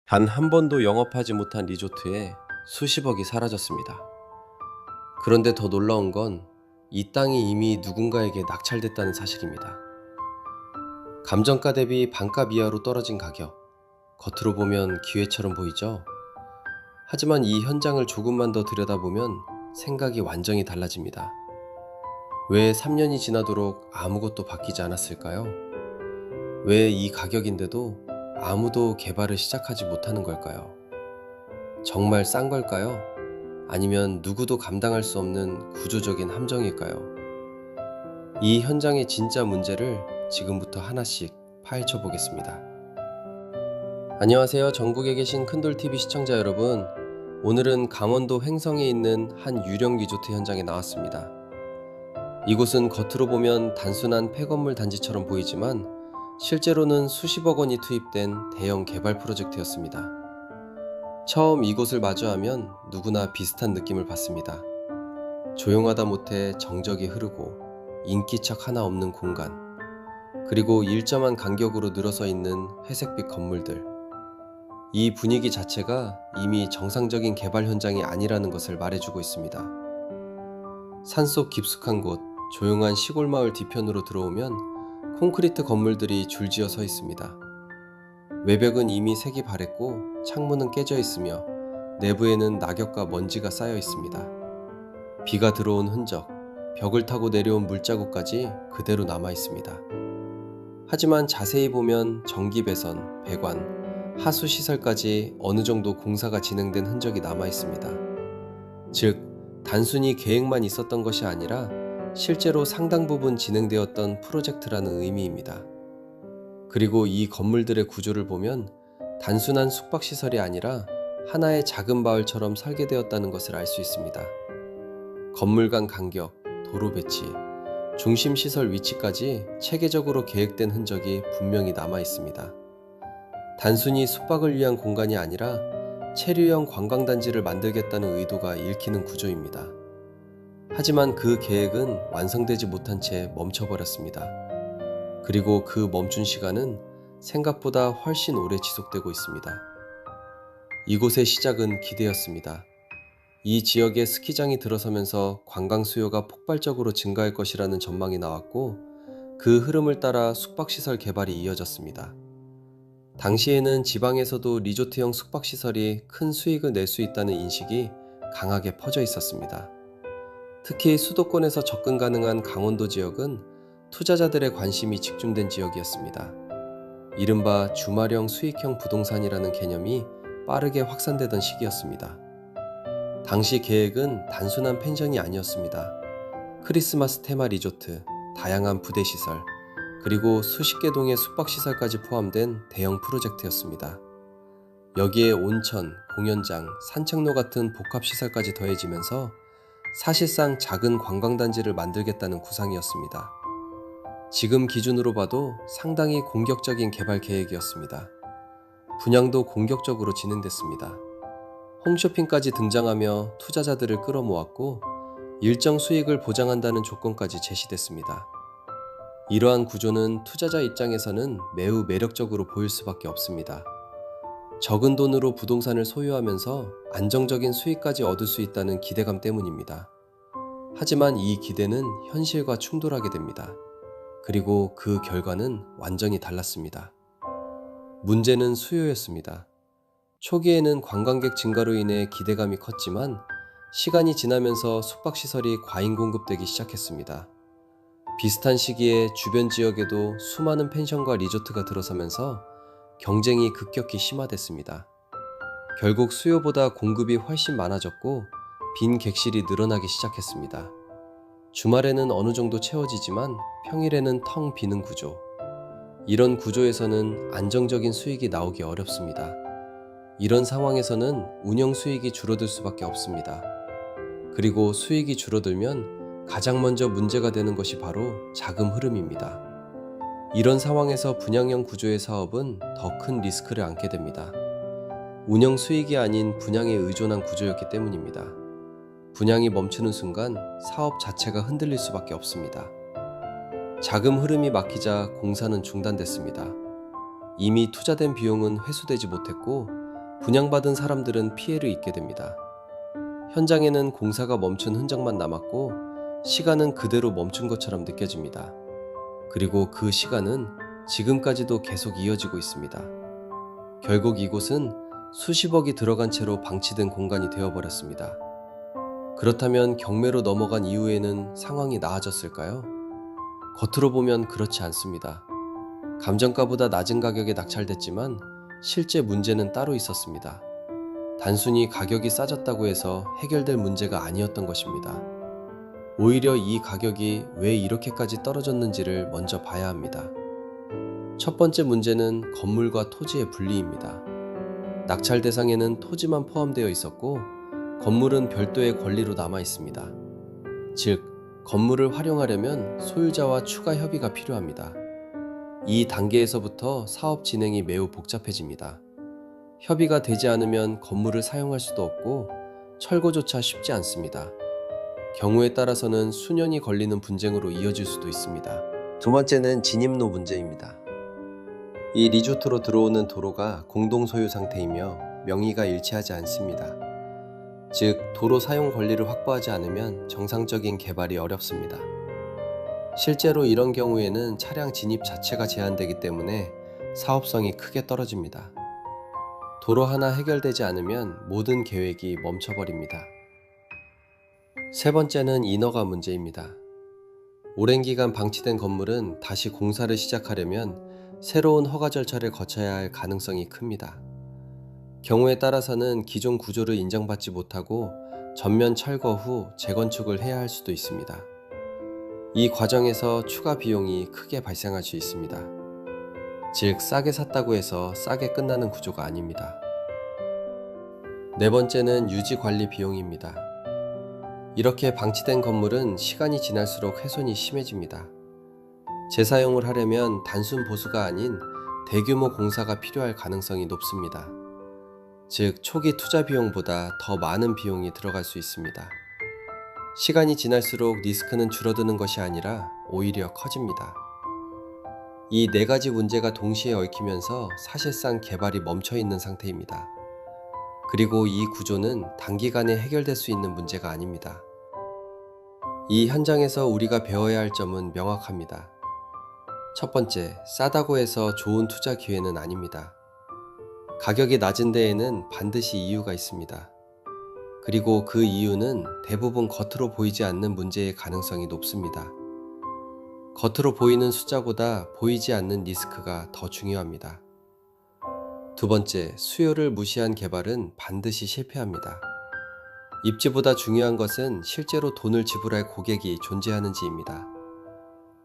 단 한 번도 영업하지 못한 리조트에 수십억이 사라졌습니다. 그런데 더 놀라운 건 이 땅이 이미 누군가에게 낙찰됐다는 사실입니다. 감정가 대비 반값 이하로 떨어진 가격. 겉으로 보면 기회처럼 보이죠? 하지만 이 현장을 조금만 더 들여다보면 생각이 완전히 달라집니다. 왜 3년이 지나도록 아무것도 바뀌지 않았을까요? 왜 이 가격인데도 아무도 개발을 시작하지 못하는 걸까요? 정말 싼 걸까요? 아니면 누구도 감당할 수 없는 구조적인 함정일까요? 이 현장의 진짜 문제를 지금부터 하나씩 파헤쳐 보겠습니다. 안녕하세요. 전국에 계신 큰돌TV 시청자 여러분. 오늘은 강원도 횡성에 있는 한 유령 리조트 현장에 나왔습니다. 이곳은 겉으로 보면 단순한 폐건물 단지처럼 보이지만 실제로는 수십억 원이 투입된 대형 개발 프로젝트였습니다. 처음 이곳을 마주하면 누구나 비슷한 느낌을 받습니다. 조용하다 못해 정적이 흐르고 인기척 하나 없는 공간, 그리고 일정한 간격으로 늘어서 있는 회색빛 건물들. 이 분위기 자체가 이미 정상적인 개발 현장이 아니라는 것을 말해주고 있습니다. 산속 깊숙한 곳, 조용한 시골 마을 뒤편으로 들어오면 콘크리트 건물들이 줄지어 서 있습니다. 외벽은 이미 색이 바랬고 창문은 깨져 있으며 내부에는 낙엽과 먼지가 쌓여 있습니다. 비가 들어온 흔적, 벽을 타고 내려온 물자국까지 그대로 남아 있습니다. 하지만 자세히 보면 전기 배선, 배관, 하수 시설까지 어느 정도 공사가 진행된 흔적이 남아 있습니다. 즉, 단순히 계획만 있었던 것이 아니라 실제로 상당 부분 진행되었던 프로젝트라는 의미입니다. 그리고 이 건물들의 구조를 보면 단순한 숙박시설이 아니라 하나의 작은 마을처럼 설계되었다는 것을 알 수 있습니다. 건물 간 간격, 도로 배치, 중심 시설 위치까지 체계적으로 계획된 흔적이 분명히 남아 있습니다. 단순히 숙박을 위한 공간이 아니라 체류형 관광단지를 만들겠다는 의도가 읽히는 구조입니다. 하지만 그 계획은 완성되지 못한 채 멈춰버렸습니다. 그리고 그 멈춘 시간은 생각보다 훨씬 오래 지속되고 있습니다. 이곳의 시작은 기대였습니다. 이 지역에 스키장이 들어서면서 관광 수요가 폭발적으로 증가할 것이라는 전망이 나왔고, 그 흐름을 따라 숙박시설 개발이 이어졌습니다. 당시에는 지방에서도 리조트형 숙박시설이 큰 수익을 낼 수 있다는 인식이 강하게 퍼져 있었습니다. 특히 수도권에서 접근 가능한 강원도 지역은 투자자들의 관심이 집중된 지역이었습니다. 이른바 주말형 수익형 부동산이라는 개념이 빠르게 확산되던 시기였습니다. 당시 계획은 단순한 펜션이 아니었습니다. 크리스마스 테마 리조트, 다양한 부대시설, 그리고 수십 개 동의 숙박시설까지 포함된 대형 프로젝트였습니다. 여기에 온천, 공연장, 산책로 같은 복합시설까지 더해지면서 사실상 작은 관광단지를 만들겠다는 구상이었습니다. 지금 기준으로 봐도 상당히 공격적인 개발 계획이었습니다. 분양도 공격적으로 진행됐습니다. 홈쇼핑까지 등장하며 투자자들을 끌어모았고 일정 수익을 보장한다는 조건까지 제시됐습니다. 이러한 구조는 투자자 입장에서는 매우 매력적으로 보일 수밖에 없습니다. 적은 돈으로 부동산을 소유하면서 안정적인 수익까지 얻을 수 있다는 기대감 때문입니다. 하지만 이 기대는 현실과 충돌하게 됩니다. 그리고 그 결과는 완전히 달랐습니다. 문제는 수요였습니다. 초기에는 관광객 증가로 인해 기대감이 컸지만 시간이 지나면서 숙박시설이 과잉 공급되기 시작했습니다. 비슷한 시기에 주변 지역에도 수많은 펜션과 리조트가 들어서면서 경쟁이 급격히 심화됐습니다. 결국 수요보다 공급이 훨씬 많아졌고 빈 객실이 늘어나기 시작했습니다. 주말에는 어느 정도 채워지지만 평일에는 텅 비는 구조. 이런 구조에서는 안정적인 수익이 나오기 어렵습니다. 이런 상황에서는 운영 수익이 줄어들 수밖에 없습니다. 그리고 수익이 줄어들면 가장 먼저 문제가 되는 것이 바로 자금 흐름입니다. 이런 상황에서 분양형 구조의 사업은 더 큰 리스크를 안게 됩니다. 운영 수익이 아닌 분양에 의존한 구조였기 때문입니다. 분양이 멈추는 순간 사업 자체가 흔들릴 수밖에 없습니다. 자금 흐름이 막히자 공사는 중단됐습니다. 이미 투자된 비용은 회수되지 못했고 분양받은 사람들은 피해를 입게 됩니다. 현장에는 공사가 멈춘 흔적만 남았고 시간은 그대로 멈춘 것처럼 느껴집니다. 그리고 그 시간은 지금까지도 계속 이어지고 있습니다. 결국 이곳은 수십억이 들어간 채로 방치된 공간이 되어버렸습니다. 그렇다면 경매로 넘어간 이후에는 상황이 나아졌을까요? 겉으로 보면 그렇지 않습니다. 감정가보다 낮은 가격에 낙찰됐지만 실제 문제는 따로 있었습니다. 단순히 가격이 싸졌다고 해서 해결될 문제가 아니었던 것입니다. 오히려 이 가격이 왜 이렇게까지 떨어졌는지를 먼저 봐야 합니다. 첫 번째 문제는 건물과 토지의 분리입니다. 낙찰 대상에는 토지만 포함되어 있었고 건물은 별도의 권리로 남아 있습니다. 즉, 건물을 활용하려면 소유자와 추가 협의가 필요합니다. 이 단계에서부터 사업 진행이 매우 복잡해집니다. 협의가 되지 않으면 건물을 사용할 수도 없고 철거조차 쉽지 않습니다. 경우에 따라서는 수년이 걸리는 분쟁으로 이어질 수도 있습니다. 두 번째는 진입로 문제입니다. 이 리조트로 들어오는 도로가 공동 소유 상태이며 명의가 일치하지 않습니다. 즉, 도로 사용 권리를 확보하지 않으면 정상적인 개발이 어렵습니다. 실제로 이런 경우에는 차량 진입 자체가 제한되기 때문에 사업성이 크게 떨어집니다. 도로 하나 해결되지 않으면 모든 계획이 멈춰버립니다. 세 번째는 인허가 문제입니다. 오랜 기간 방치된 건물은 다시 공사를 시작하려면 새로운 허가 절차를 거쳐야 할 가능성이 큽니다. 경우에 따라서는 기존 구조를 인정받지 못하고 전면 철거 후 재건축을 해야 할 수도 있습니다. 이 과정에서 추가 비용이 크게 발생할 수 있습니다. 즉, 싸게 샀다고 해서 싸게 끝나는 구조가 아닙니다. 네 번째는 유지 관리 비용입니다. 이렇게 방치된 건물은 시간이 지날수록 훼손이 심해집니다. 재사용을 하려면 단순 보수가 아닌 대규모 공사가 필요할 가능성이 높습니다. 즉, 초기 투자 비용보다 더 많은 비용이 들어갈 수 있습니다. 시간이 지날수록 리스크는 줄어드는 것이 아니라 오히려 커집니다. 이 네 가지 문제가 동시에 얽히면서 사실상 개발이 멈춰 있는 상태입니다. 그리고 이 구조는 단기간에 해결될 수 있는 문제가 아닙니다. 이 현장에서 우리가 배워야 할 점은 명확합니다. 첫 번째, 싸다고 해서 좋은 투자 기회는 아닙니다. 가격이 낮은 데에는 반드시 이유가 있습니다. 그리고 그 이유는 대부분 겉으로 보이지 않는 문제의 가능성이 높습니다. 겉으로 보이는 숫자보다 보이지 않는 리스크가 더 중요합니다. 두 번째, 수요를 무시한 개발은 반드시 실패합니다. 입지보다 중요한 것은 실제로 돈을 지불할 고객이 존재하는지입니다.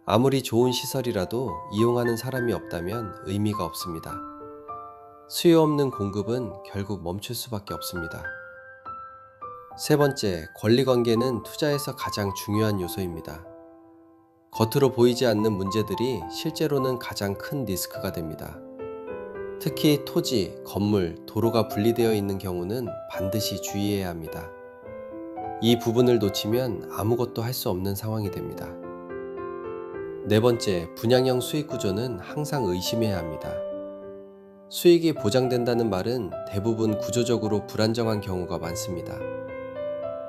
아무리 좋은 시설이라도 이용하는 사람이 없다면 의미가 없습니다. 수요 없는 공급은 결국 멈출 수밖에 없습니다. 세 번째, 권리관계는 투자에서 가장 중요한 요소입니다. 겉으로 보이지 않는 문제들이 실제로는 가장 큰 리스크가 됩니다. 특히 토지, 건물, 도로가 분리되어 있는 경우는 반드시 주의해야 합니다. 이 부분을 놓치면 아무것도 할 수 없는 상황이 됩니다. 네 번째, 분양형 수익 구조는 항상 의심해야 합니다. 수익이 보장된다는 말은 대부분 구조적으로 불안정한 경우가 많습니다.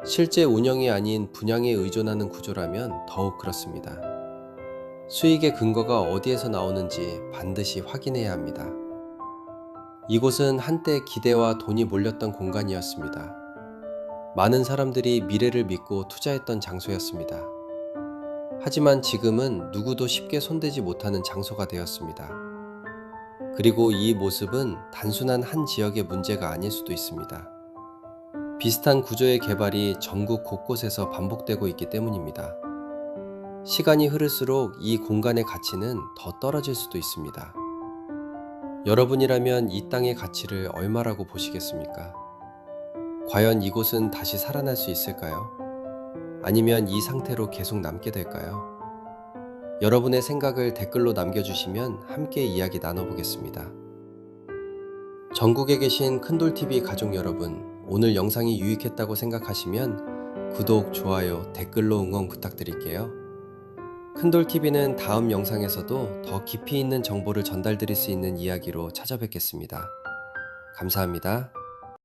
실제 운영이 아닌 분양에 의존하는 구조라면 더욱 그렇습니다. 수익의 근거가 어디에서 나오는지 반드시 확인해야 합니다. 이곳은 한때 기대와 돈이 몰렸던 공간이었습니다. 많은 사람들이 미래를 믿고 투자했던 장소였습니다. 하지만 지금은 누구도 쉽게 손대지 못하는 장소가 되었습니다. 그리고 이 모습은 단순한 한 지역의 문제가 아닐 수도 있습니다. 비슷한 구조의 개발이 전국 곳곳에서 반복되고 있기 때문입니다. 시간이 흐를수록 이 공간의 가치는 더 떨어질 수도 있습니다. 여러분이라면 이 땅의 가치를 얼마라고 보시겠습니까? 과연 이곳은 다시 살아날 수 있을까요? 아니면 이 상태로 계속 남게 될까요? 여러분의 생각을 댓글로 남겨주시면 함께 이야기 나눠보겠습니다. 전국에 계신 큰돌TV 가족 여러분, 오늘 영상이 유익했다고 생각하시면 구독, 좋아요, 댓글로 응원 부탁드릴게요. 큰돌TV는 다음 영상에서도 더 깊이 있는 정보를 전달드릴 수 있는 이야기로 찾아뵙겠습니다. 감사합니다.